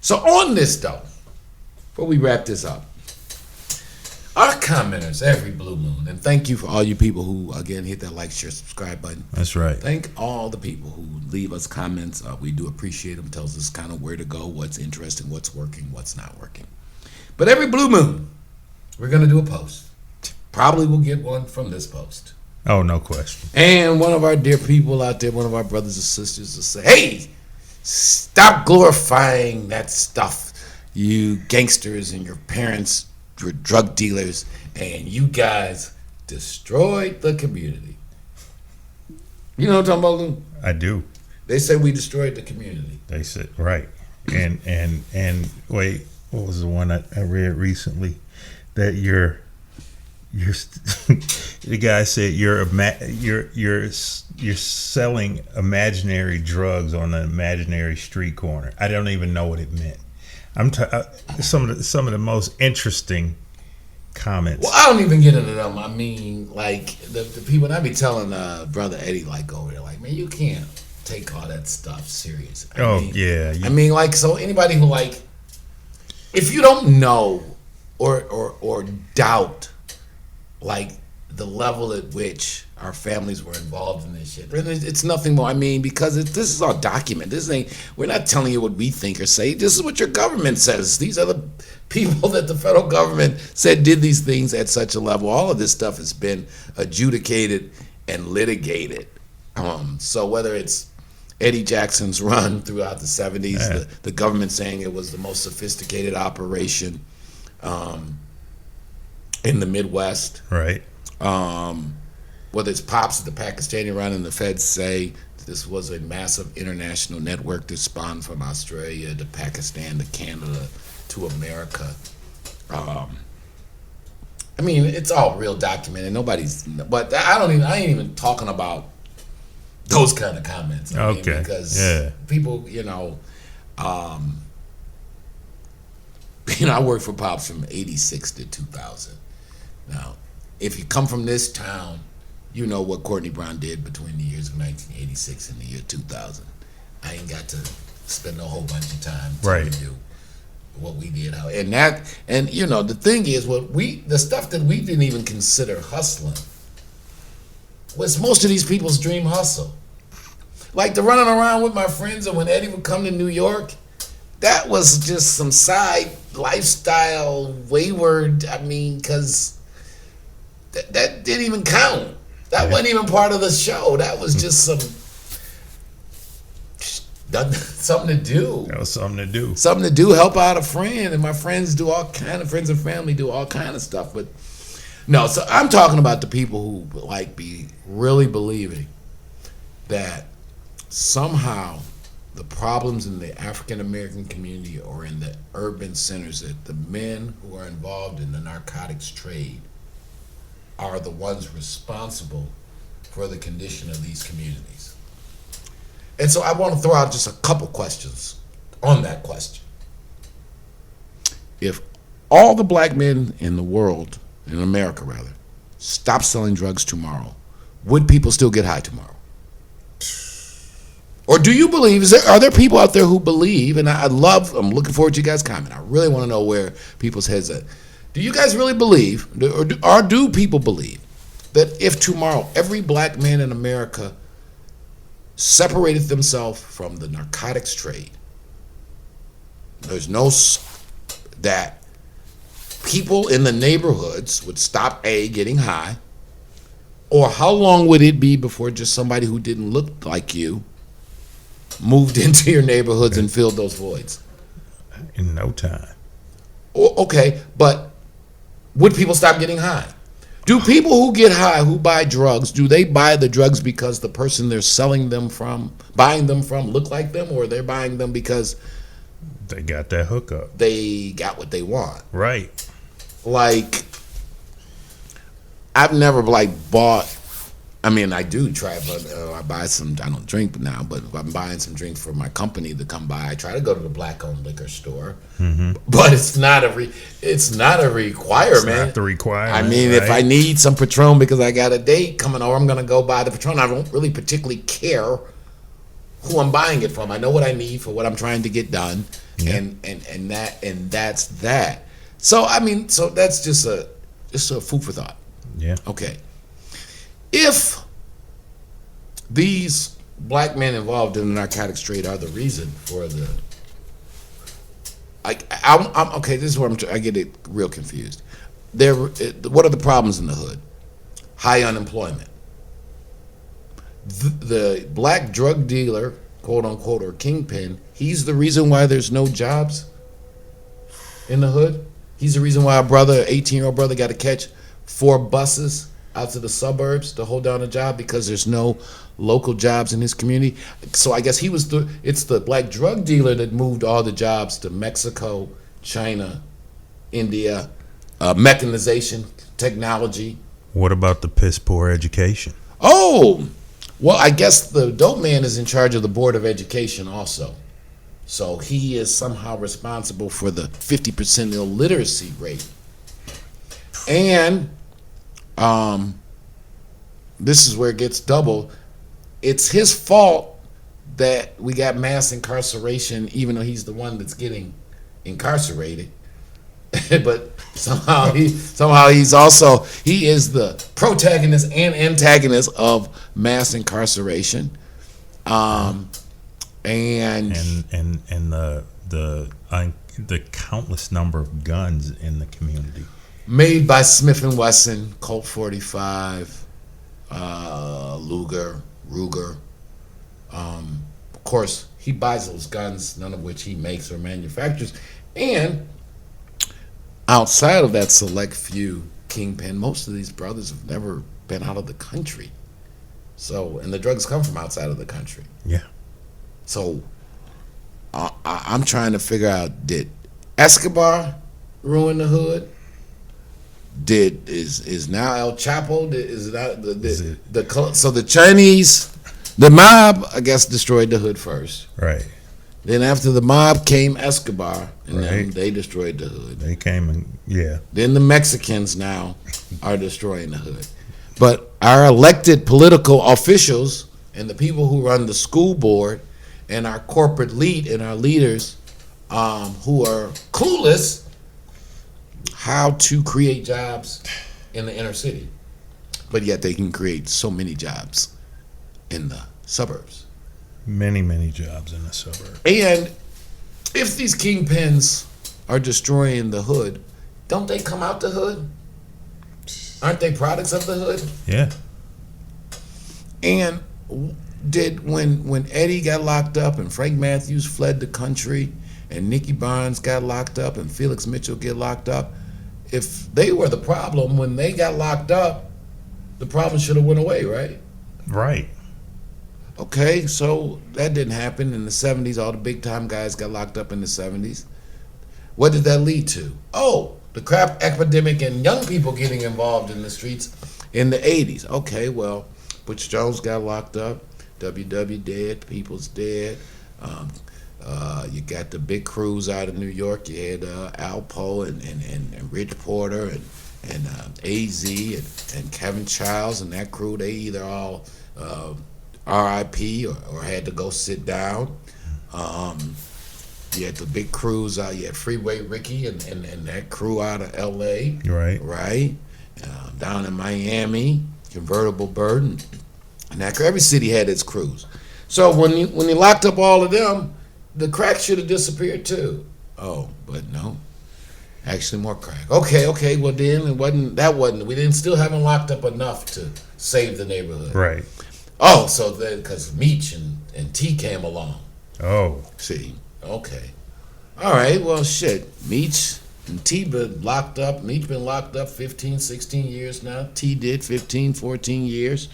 So on this though, before we wrap this up, our commenters every blue moon, and thank you for all you people who again hit that like, share, subscribe button. That's right. Thank all the people who leave us comments. We do appreciate them. Tells us kind of where to go, what's interesting, what's working, what's not working. But every blue moon, we're gonna do a post. Probably we'll get one from this post. Oh, no question. And one of our dear people out there, one of our brothers and sisters, will say, "Hey, stop glorifying that stuff, you gangsters and your parents." Were drug dealers, and you guys destroyed the community. You know what I'm talking about, Lou? I do. They said we destroyed the community. They said right, and wait, what was the one I read recently? That you're the guy said you're selling imaginary drugs on an imaginary street corner. I don't even know what it meant. Some of the most interesting comments. Well, I don't even get into them. I mean, like the people, and I be telling brother Eddie, like over there, like, man, you can't take all that stuff serious. I mean, like, so anybody who like, if you don't know or doubt, like the level at which our families were involved in this shit, it's nothing more. I mean, because this is all documented. We're not telling you what we think or say. This is what your government says. These are the people that the federal government said did these things at such a level. All of this stuff has been adjudicated and litigated. So whether it's Eddie Jackson's run throughout the 70s, the government saying it was the most sophisticated operation in the Midwest. Right. Whether it's Pops, the Pakistani run, and the feds say this was a massive international network that spawned from Australia to Pakistan to Canada to America. I mean, it's all real documented. But I ain't even talking about those kind of comments. I mean, because people, I worked for Pops from 86 to 2000. Now, if you come from this town, you know what Courtney Brown did between the years of 1986 and the year 2000. I ain't got to spend a whole bunch of time telling you what we did. And the thing is, the stuff that we didn't even consider hustling was most of these people's dream hustle. Like the running around with my friends, and when Eddie would come to New York, that was just some side lifestyle wayward. I mean, because that didn't even count. That wasn't even part of the show. That was just something to do. That was something to do. Something to do, help out a friend. And my friends do all kind of, friends and family do all kind of stuff. But no, so I'm talking about the people who like be really believing that somehow the problems in the African American community or in the urban centers, that the men who are involved in the narcotics trade are the ones responsible for the condition of these communities. And so I want to throw out just a couple questions on that question. If all the black men in the world, in America rather, stop selling drugs tomorrow, would people still get high tomorrow? Or do you believe, are there people out there who believe, and I'm looking forward to you guys' comment. I really want to know where people's heads are. Do you guys really believe, or do people believe, that if tomorrow every black man in America separated themselves from the narcotics trade, that people in the neighborhoods would stop getting high, or how long would it be before just somebody who didn't look like you moved into your neighborhoods and filled those voids? In no time. Okay, but would people stop getting high? Do people who get high, who buy drugs, do they buy the drugs because the person they're buying them from look like them, or they're buying them because they got that hookup? They got what they want. Right. Like, I've never bought. I mean, I do try, but I buy some. I don't drink now, but if I'm buying some drinks for my company to come by, I try to go to the black-owned liquor store. Mm-hmm. But it's not a requirement. It's not the requirement. I mean, if I need some Patron because I got a date coming over, I'm gonna go buy the Patron. I don't really particularly care who I'm buying it from. I know what I need for what I'm trying to get done, Yeah. and that's that. So I mean, so that's just a food for thought. Yeah. Okay, if these black men involved in the narcotics trade are the reason for the, I'm okay. This is where I get it real confused. What are the problems in the hood? High unemployment. The black drug dealer, quote unquote, or kingpin, he's the reason why there's no jobs in the hood. He's the reason why a 18-year-old brother, got to catch 4 buses out to the suburbs to hold down a job because there's no local jobs in his community. So I guess it's the black drug dealer that moved all the jobs to Mexico, China, India, mechanization, technology. What about the piss poor education? Oh, well, I guess the dope man is in charge of the Board of Education also. So he is somehow responsible for the 50% illiteracy rate. And this is where it gets double. It's his fault that we got mass incarceration, even though he's the one that's getting incarcerated. But somehow he is the protagonist and antagonist of mass incarceration, and the countless number of guns in the community made by Smith and Wesson, Colt 45, Luger, Ruger. Of course, he buys those guns, none of which he makes or manufactures, and outside of that select few kingpin, most of these brothers have never been out of the country. So, and the drugs come from outside of the country. Yeah. So, I'm trying to figure out: did Escobar ruin the hood? Is now El Chapo? So the Chinese, the mob, I guess, destroyed the hood first. Right. Then after the mob came Escobar, and Right. then they destroyed the hood. They came and Then the Mexicans now are destroying the hood. But our elected political officials and the people who run the school board and our corporate lead and our leaders who are clueless how to create jobs in the inner city. But yet they can create so many jobs in the suburbs. many jobs in the suburb. And if these kingpins are destroying the hood, don't they come out the hood? Aren't they products of the hood? Yeah. And when Eddie got locked up and Frank Matthews fled the country and Nicky Barnes got locked up and Felix Mitchell get locked up, if they were the problem when they got locked up, the problem should have went away, right? Right. Okay, so that didn't happen in the 70s. All the big time guys got locked up in the 70s. What did that lead to? Oh, the crap epidemic and young people getting involved in the streets in the 80s. Okay, well, Butch Jones got locked up. WW dead. People's dead. You got the big crews out of New York. You had Alpo and Rich Porter and AZ and Kevin Childs and that crew. They either all RIP or had to go sit down. You had the big crews out. You had Freeway Ricky and that crew out of L.A. Right. Down in Miami, Convertible Bird, and that crew. Every city had its crews. So when you locked up all of them, the crack should have disappeared too. Oh, but no. Actually, more crack. Okay. Well, then it wasn't. We didn't still haven't locked up enough to save the neighborhood. Right. Oh, so then because Meech and T came along. Oh. See. Okay. All right. Well, shit. Meech and T been locked up. Meech been locked up 15, 16 years now. T did 15, 14 years.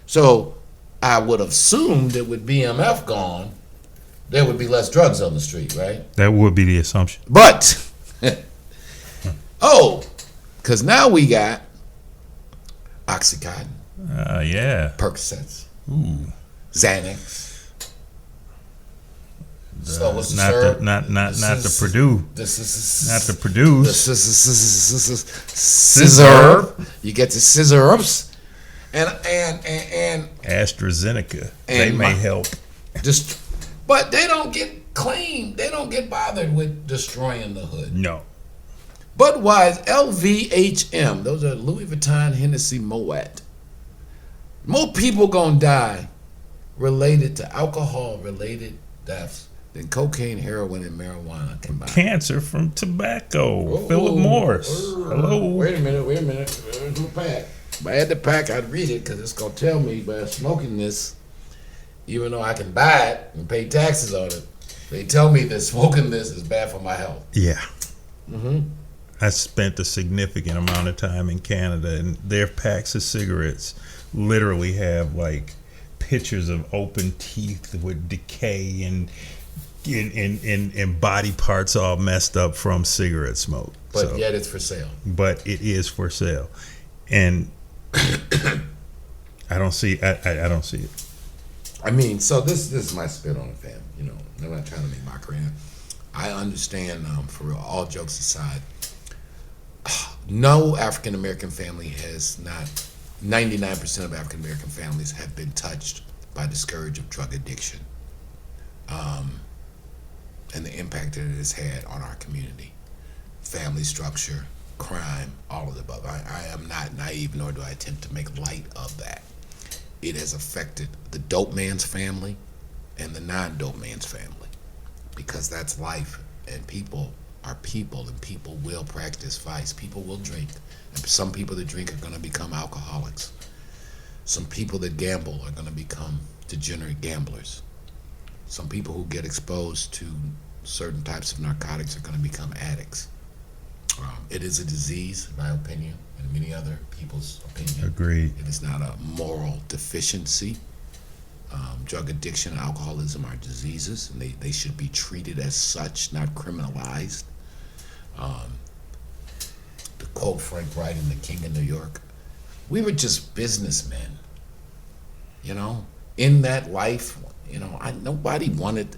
So I would have assumed that with BMF gone, there would be less drugs on the street, right? That would be the assumption. But, because now we got Oxycontin, Yeah. Percocets, Ooh. Xanax. So what's the Not syrup? not the Purdue. Not the Purdue. Scissor. You get the scissor ups, and AstraZeneca. And They may my- help. Just, but they don't get claimed. They don't get bothered with destroying the hood. No. Budweiser, LVHM, those are Louis Vuitton, Hennessy, Moet. More people gonna die related to alcohol-related deaths than cocaine, heroin, and marijuana combined. Cancer from tobacco. Philip Morris. Hello. Wait a minute. Where's my pack? If I had the pack, I'd read it because it's gonna tell me by smoking this, even though I can buy it and pay taxes on it, they tell me that smoking this is bad for my health. Yeah. Mm-hmm. I spent a significant amount of time in Canada, and their packs of cigarettes literally have like pictures of open teeth with decay and body parts all messed up from cigarette smoke. But yet it's for sale. But it is for sale, and I don't see. I don't see it. I mean, so this is my spit on it, fam. You know, I'm not trying to make mockery. I understand. For real, all jokes aside, no African American family has not. 99% of African American families have been touched by the scourge of drug addiction, and the impact that it has had on our community, family structure, crime, all of the above. I am not naive, nor do I attempt to make light of that. It has affected the dope man's family and the non-dope man's family, because that's life, and people are people, and people will practice vice. People will drink, and some people that drink are going to become alcoholics. Some people that gamble are going to become degenerate gamblers. Some people who get exposed to certain types of narcotics are going to become addicts. It is a disease, in my opinion, and many other people's opinion. Agreed. It is not a moral deficiency. Drug addiction and alcoholism are diseases, and they should be treated as such, not criminalized. To quote Frank Wright in The King of New York, we were just businessmen, you know, in that life. You know, nobody wanted.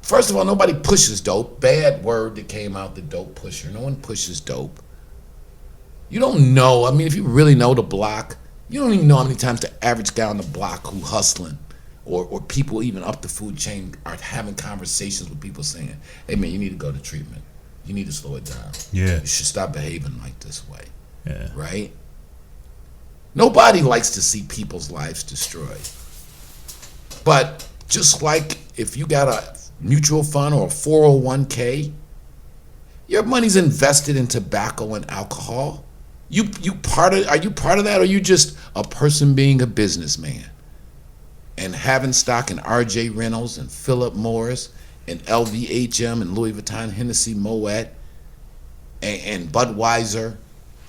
First of all, nobody pushes dope. Bad word that came out, the dope pusher. No one pushes dope. You don't know. I mean, if you really know the block, you don't even know how many times the average guy on the block who hustling, or people even up the food chain are having conversations with people saying, hey man, you need to go to treatment. You need to slow it down. Yeah. You should stop behaving like this way. Yeah. Right? Nobody likes to see people's lives destroyed. But just like if you got a mutual fund or a 401k, your money's invested in tobacco and alcohol. Are you part of that, or are you just a person being a businessman and having stock in RJ Reynolds and Philip Morris and LVHM and Louis Vuitton, Hennessy, Moet, and Budweiser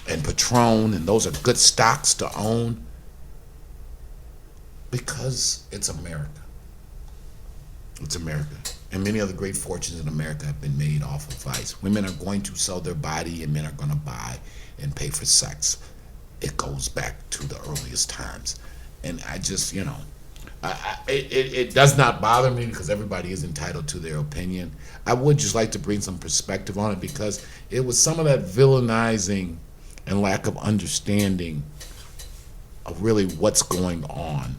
and Patron, and those are good stocks to own because it's America. It's America. And many other great fortunes in America have been made off of vice. Women are going to sell their body, and men are going to buy and pay for sex. It goes back to the earliest times. And I just, you know, it does not bother me because everybody is entitled to their opinion. I would just like to bring some perspective on it because it was some of that villainizing and lack of understanding of really what's going on,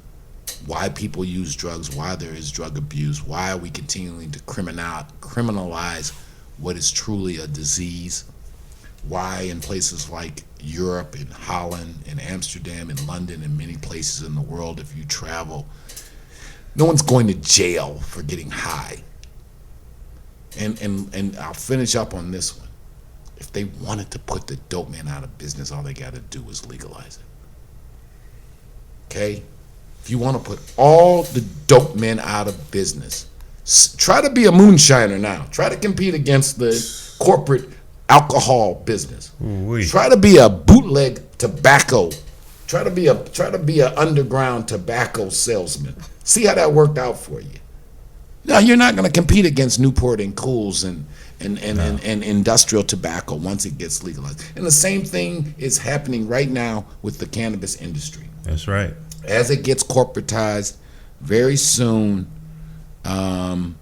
why people use drugs, why there is drug abuse, why are we continuing to criminalize what is truly a disease, why in places like Europe and Holland and Amsterdam and London and many places in the world, if you travel, no one's going to jail for getting high. And I'll finish up on this one. If they wanted to put the dope man out of business, all they got to do is legalize it. Okay? If you want to put all the dope men out of business, try to be a moonshiner now. Try to compete against the corporate alcohol business. Ooh-wee. Try to be a bootleg tobacco. Try to be a underground tobacco salesman. See how that worked out for you. No, you're not going to compete against Newport and Cools and industrial tobacco once it gets legalized. And the same thing is happening right now with the cannabis industry. That's right. As it gets corporatized, very soon, you're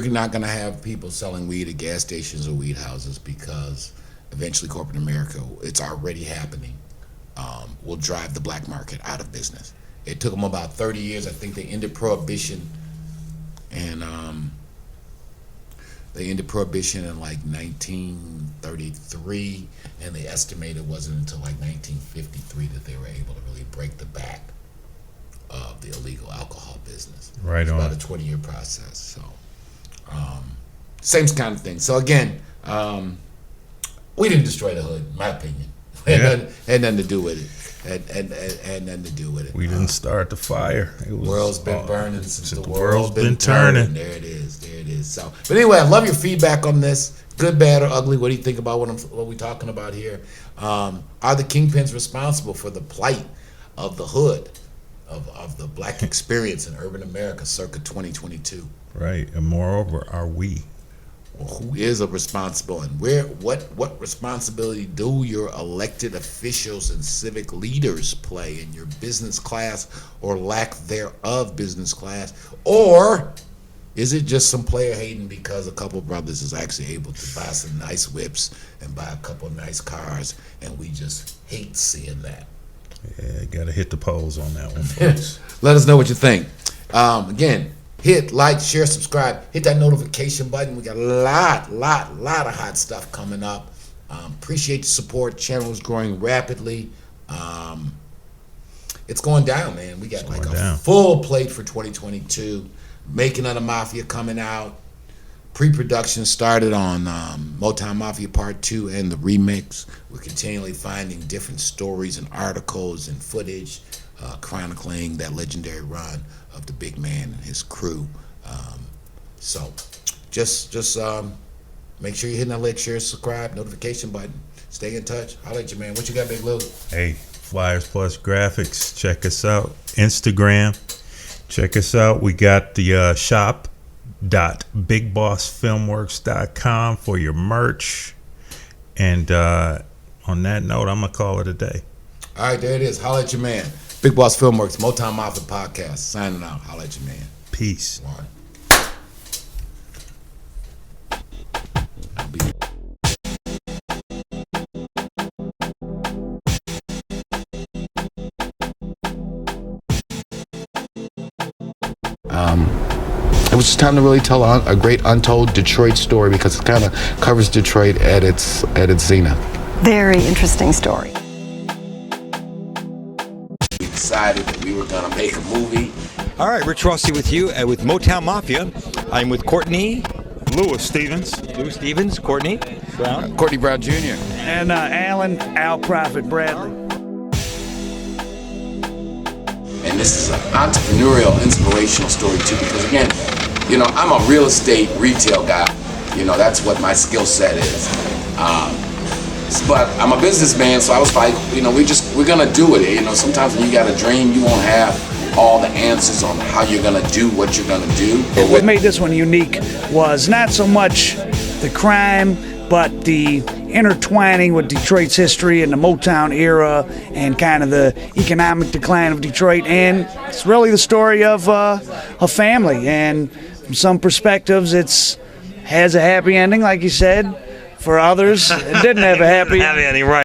not going to have people selling weed at gas stations or weed houses because eventually corporate America, it's already happening, will drive the black market out of business. It took them about 30 years. I think they ended prohibition, and they ended prohibition in like 1933, and they estimated it wasn't until like 1953 that they were able to really break the back of the illegal alcohol business. Right It's on. about a 20-year process. So, same kind of thing. So again, we didn't destroy the hood, in my opinion. Had nothing to do with it. Had nothing to do with it. We didn't start the fire. It was World's been burning since the world's world's been been turning. turning. There it is. There it is. So, but anyway, I love your feedback on this. Good, bad, or ugly. What do you think about what we're talking about here? Are the kingpins responsible for the plight of the hood, of the black experience in urban America circa 2022? Right, and moreover, are we? Well, who is a responsible, and what responsibility do your elected officials and civic leaders play in your business class or lack thereof business class? Or is it just some player hating because a couple brothers is actually able to buy some nice whips and buy a couple nice cars, and we just hate seeing that? Yeah, got to hit the polls on that one, folks. Let us know what you think. Again, hit like, share, subscribe, hit that notification button. We got a lot of hot stuff coming up. Appreciate the support. Channel is growing rapidly. It's going down, man. We got like a full plate for 2022. Making of the Mafia coming out. Pre-production started on Motown Mafia Part 2 and the remix. We're continually finding different stories and articles and footage chronicling that legendary run of the big man and his crew. So just make sure you're hitting that like, share, subscribe, notification button. Stay in touch. Holla at you, man. What you got, Big Lou? Hey, Flyers Plus Graphics. Check us out. Instagram. Check us out. We got the shop.bigbossfilmworks.com for your merch. And on that note, I'm going to call it a day. All right, there it is. Holla at your man. Big Boss Filmworks, Motown Mafia Podcast. Signing out. Holla at your man. Peace. One. It was just time to really tell a great untold Detroit story, because it kind of covers Detroit at its zenith. Very interesting story. We decided that we were going to make a movie. All right, Rich Rossi with you with Motown Mafia. I'm with Courtney. Louis Stevens, Courtney Brown. Courtney Brown Jr. And Alan Al Prophet Bradley. And this is an entrepreneurial, inspirational story too, because again, you know, I'm a real estate retail guy. You know, that's what my skill set is. But I'm a businessman, so I was like, you know, we're gonna do it. You know, sometimes when you got a dream, you won't have all the answers on how you're gonna do what you're gonna do. What made this one unique was not so much the crime, but the intertwining with Detroit's history and the Motown era and kind of the economic decline of Detroit. And it's really the story of a family. And from some perspectives, it's has a happy ending, like you said. For others, it didn't have a happy ending. Right.